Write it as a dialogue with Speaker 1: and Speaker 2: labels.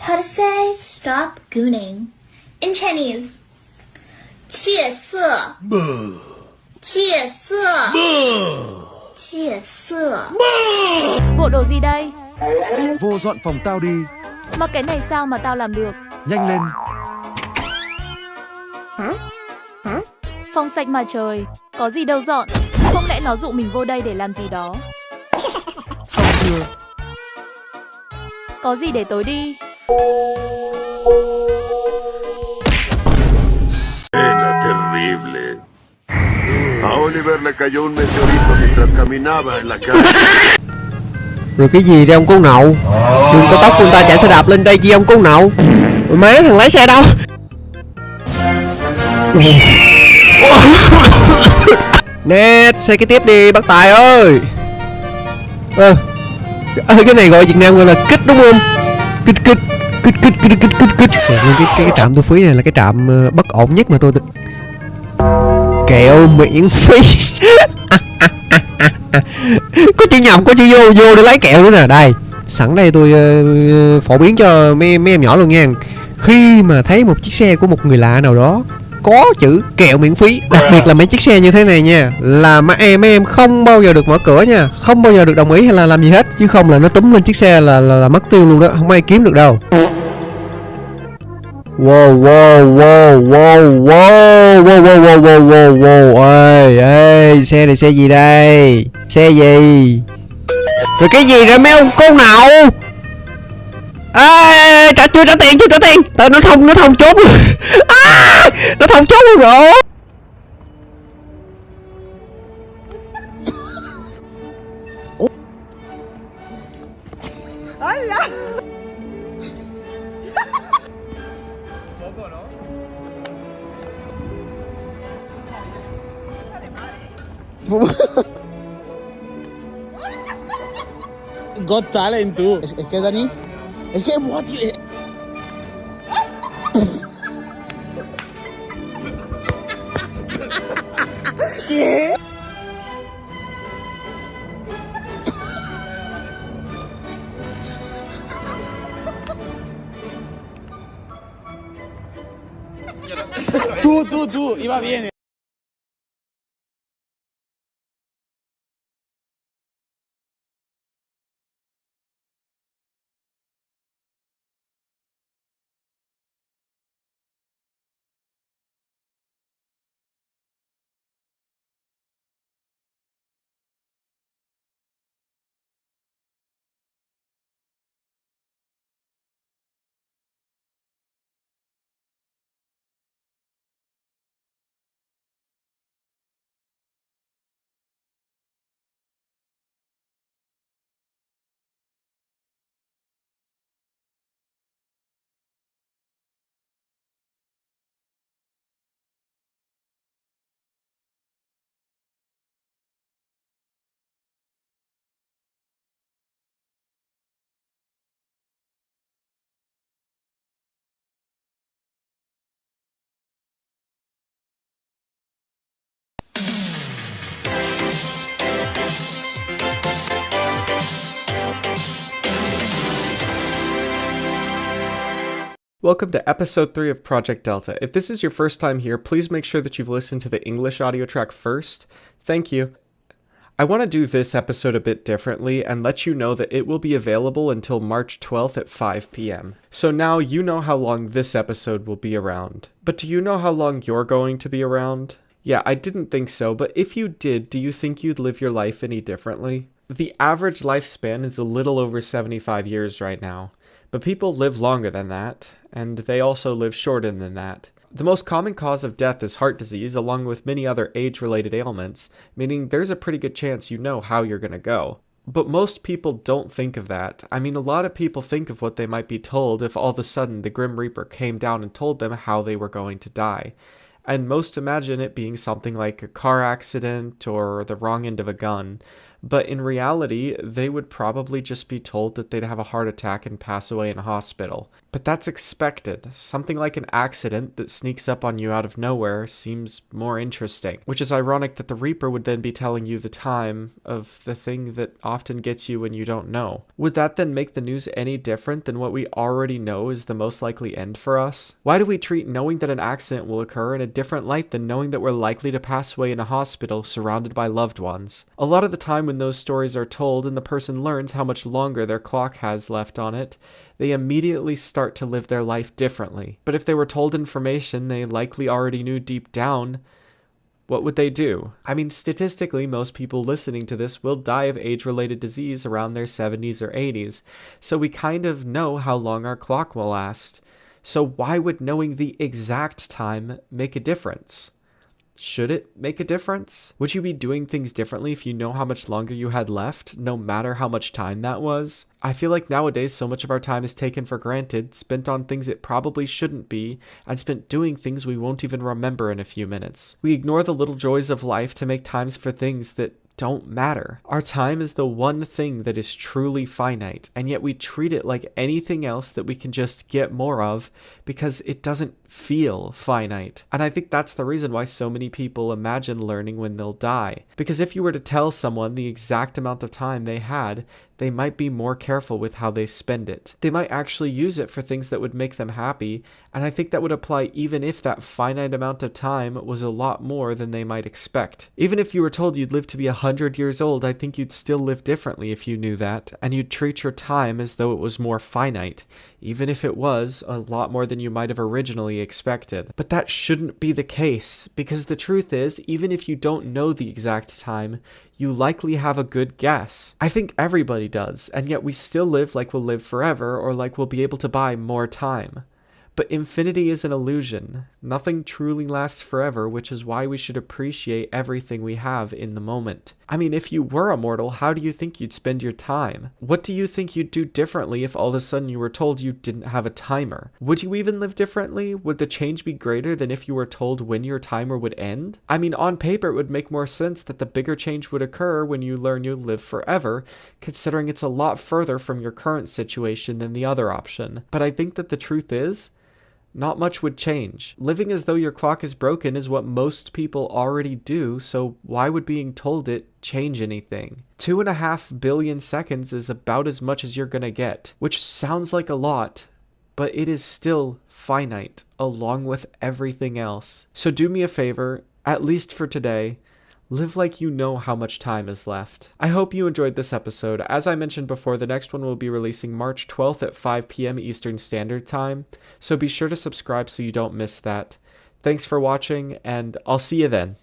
Speaker 1: How to say stop gooning in Chinese? 戒色 戒色 戒色
Speaker 2: Bộ đồ gì đây?
Speaker 3: Vô dọn phòng tao đi.
Speaker 2: Mà cái này sao mà tao làm được?
Speaker 3: Nhanh lên.
Speaker 2: Phòng sạch mà trời, có gì đâu dọn. Không lẽ nó dụ mình vô đây để làm gì đó?
Speaker 3: Xong chưa?
Speaker 2: Có gì để tối đi.
Speaker 4: Era terrible. A Oliver le cayó un meteorito mientras caminaba en la calle.
Speaker 5: Rồi cái gì đây ông cô nậu? Đường cao tốc của người ta chạy xe đạp lên đây chi ông cô nậu? Ôi má, thằng lái xe đâu? Nè, xe cái tiếp đi bác Tài ơi. Cái này gọi Việt Nam gọi là kích đúng không? Kích. Cái trạm thu phí này là cái trạm bất ổn nhất mà tôi kẹo miễn phí. Có chữ nhầm, có chữ vô để lấy kẹo nữa nè. Đây, sẵn đây tôi phổ biến cho mấy em nhỏ luôn nha. Khi mà thấy một chiếc xe của một người lạ nào đó có chữ kẹo miễn phí, đặc biệt là mấy chiếc xe như thế này nha, là mấy em không bao giờ được mở cửa nha, không bao giờ được đồng ý hay là làm gì hết, chứ không là nó túm lên chiếc xe là mất tiêu luôn đó, không ai kiếm được đâu. Wow. Ê, xe này xe gì đây? Xe gì? Rồi cái gì rồi mấy ông cô nậu? Ê, trả tiền. Nó thông chốt luôn. Nó thông chốt luôn rồi.
Speaker 6: Got talent tú. Es que Dani. Es que what? ¿Qué? Tú, iba bien.
Speaker 7: Welcome to episode 3 of Project Delta. If this is your first time here, please make sure that you've listened to the English audio track first. Thank you. I want to do this episode a bit differently and let you know that it will be available until March 12th at 5 p.m. So now you know how long this episode will be around. But do you know how long you're going to be around? Yeah, I didn't think so, but if you did, do you think you'd live your life any differently? The average lifespan is a little over 75 years right now, but people live longer than that, and they also live shorter than that. The most common cause of death is heart disease, along with many other age-related ailments, meaning there's a pretty good chance you know how you're gonna go. But most people don't think of that. I mean, a lot of people think of what they might be told if all of a sudden the Grim Reaper came down and told them how they were going to die. And most imagine it being something like a car accident or the wrong end of a gun. but in reality, they would probably just be told that they'd have a heart attack and pass away in a hospital. But that's expected. Something like an accident that sneaks up on you out of nowhere seems more interesting, which is ironic that the Reaper would then be telling you the time of the thing that often gets you when you don't know. Would that then make the news any different than what we already know is the most likely end for us? Why do we treat knowing that an accident will occur in a different light than knowing that we're likely to pass away in a hospital surrounded by loved ones? A lot of the time when those stories are told and the person learns how much longer their clock has left on it, they immediately start to live their life differently. But if they were told information they likely already knew deep down, what would they do? I mean, statistically, most people listening to this will die of age-related disease around their 70s or 80s, so we kind of know how long our clock will last. So why would knowing the exact time make a difference? Should it make a difference? Would you be doing things differently if you know how much longer you had left, no matter how much time that was? I feel like nowadays so much of our time is taken for granted, spent on things it probably shouldn't be, and spent doing things we won't even remember in a few minutes. We ignore the little joys of life to make times for things that don't matter. Our time is the one thing that is truly finite, and yet we treat it like anything else that we can just get more of because it doesn't feel finite. And I think that's the reason why so many people imagine learning when they'll die. Because if you were to tell someone the exact amount of time they had, they might be more careful with how they spend it. They might actually use it for things that would make them happy, and I think that would apply even if that finite amount of time was a lot more than they might expect. Even if you were told you'd live to be 100 years old, I think you'd still live differently if you knew that, and you'd treat your time as though it was more finite, even if it was a lot more than you might have originally expected. But that shouldn't be the case, because the truth is, even if you don't know the exact time, you likely have a good guess. I think everybody does, and yet we still live like we'll live forever or like we'll be able to buy more time. But infinity is an illusion. Nothing truly lasts forever, which is why we should appreciate everything we have in the moment. I mean, if you were immortal, how do you think you'd spend your time? What do you think you'd do differently if all of a sudden you were told you didn't have a timer? Would you even live differently? Would the change be greater than if you were told when your timer would end? I mean, on paper it would make more sense that the bigger change would occur when you learn you'll live forever, considering it's a lot further from your current situation than the other option. But I think that the truth is, not much would change. Living as though your clock is broken is what most people already do, so why would being told it change anything? 2.5 billion seconds is about as much as you're gonna get, which sounds like a lot, but it is still finite, along with everything else. So do me a favor, at least for today, live like you know how much time is left. I hope you enjoyed this episode. As I mentioned before, the next one will be releasing March 12th at 5 p.m. Eastern Standard Time, so be sure to subscribe so you don't miss that. Thanks for watching, and I'll see you then.